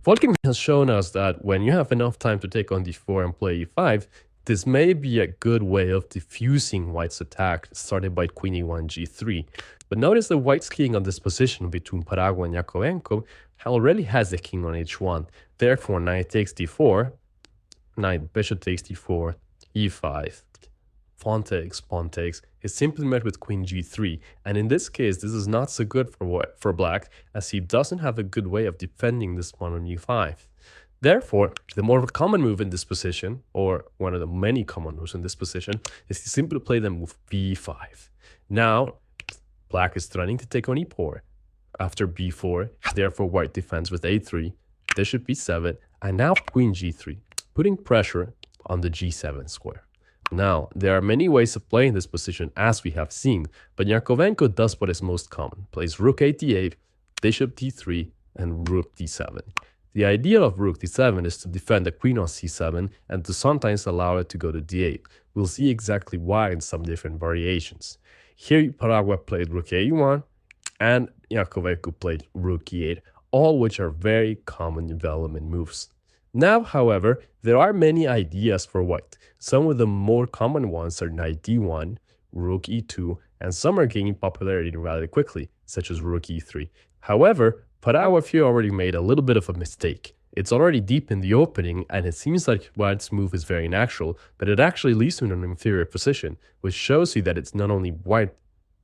Volking has shown us that when you have enough time to take on d4 and play e5, this may be a good way of diffusing white's attack, started by queen e1, g3. But notice that white's king on this position between Paraguay and Yakovenko already has the king on h1. Therefore, knight takes d4, knight bishop takes d4, e5, pawn takes, is simply met with queen g3, and in this case this is not so good for black, as he doesn't have a good way of defending this pawn on e5. Therefore, the more common move in this position, or one of the many common moves in this position, is to simply play the move b5. Now, black is threatening to take on e4. After b4, therefore white defends with a3, bishop b7, and now queen g3, putting pressure on the g7 square. Now, there are many ways of playing this position as we have seen, but Yakovenko does what is most common, plays rook a8, bishop d3, and rook d7. The idea of rook d7 is to defend the queen on c7 and to sometimes allow it to go to d8. We'll see exactly why in some different variations. Here, Paraguay played rook a1 and Yakovenko played rook e8, all which are very common development moves. Now, however, there are many ideas for white. Some of the more common ones are knight d1, rook e2, and some are gaining popularity rather quickly, such as rook e3. However, Paraguay here already made a little bit of a mistake. It's already deep in the opening, and it seems like white's move is very natural, but it actually leaves you in an inferior position, which shows you that it's not only white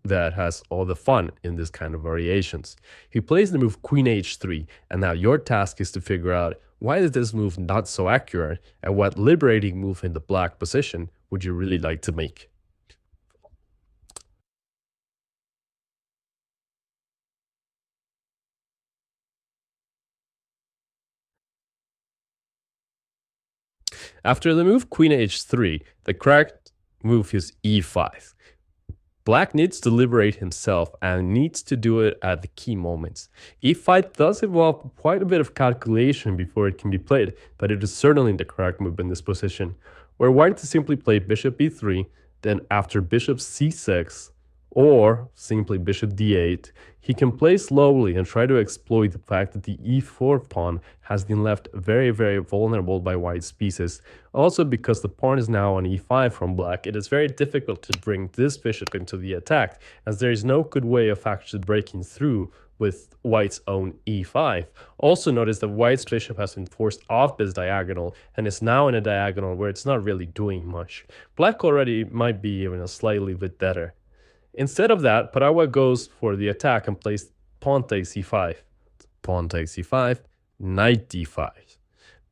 that has all the fun in this kind of variations. He plays the move queen h3, and now your task is to figure out why is this move not so accurate, and what liberating move in the black position would you really like to make. After the move queen h3, the correct move is e5. Black needs to liberate himself and needs to do it at the key moments. e5 does involve quite a bit of calculation before it can be played, but it is certainly the correct move in this position, where white to simply play bishop e3, then after bishop c6, or simply bishop d8, he can play slowly and try to exploit the fact that the e4 pawn has been left very, very vulnerable by white's pieces. Also, because the pawn is now on e5 from black, it is very difficult to bring this bishop into the attack, as there is no good way of actually breaking through with white's own e5. Also notice that white's bishop has been forced off this diagonal and is now in a diagonal where it's not really doing much. Black already might be even a slightly bit better. Instead of that, Paraguay goes for the attack and plays pawn takes e5. Pawn takes e5, knight d5.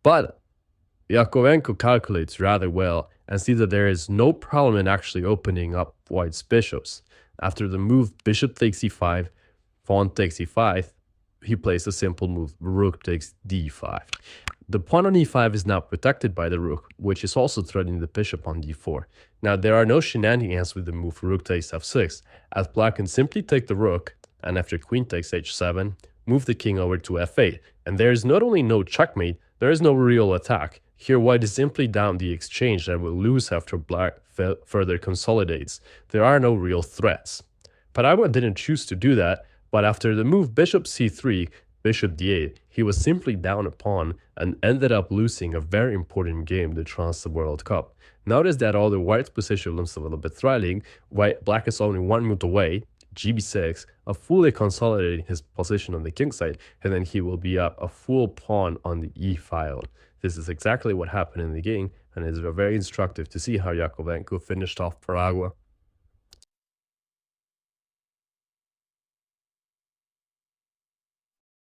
But Yakovenko calculates rather well and sees that there is no problem in actually opening up white's bishops. After the move bishop takes e5, pawn takes e5, he plays a simple move, rook takes d5. The pawn on e5 is now protected by the rook, which is also threatening the bishop on d4. Now, there are no shenanigans with the move rook takes f6, as black can simply take the rook, and after queen takes h7, move the king over to f8. And there is not only no checkmate, there is no real attack. Here, white is simply down the exchange and will lose after black further consolidates. There are no real threats. Paraguay didn't choose to do that, but after the move bishop c3, bishop d8, he was simply down a pawn and ended up losing a very important game to advance the World Cup. Notice that although white's position looks a little bit threatening, black is only one move away, gb6, of fully consolidating his position on the king side, and then he will be up a full pawn on the e file. This is exactly what happened in the game, and it is very instructive to see how Yakovenko finished off Paraguay.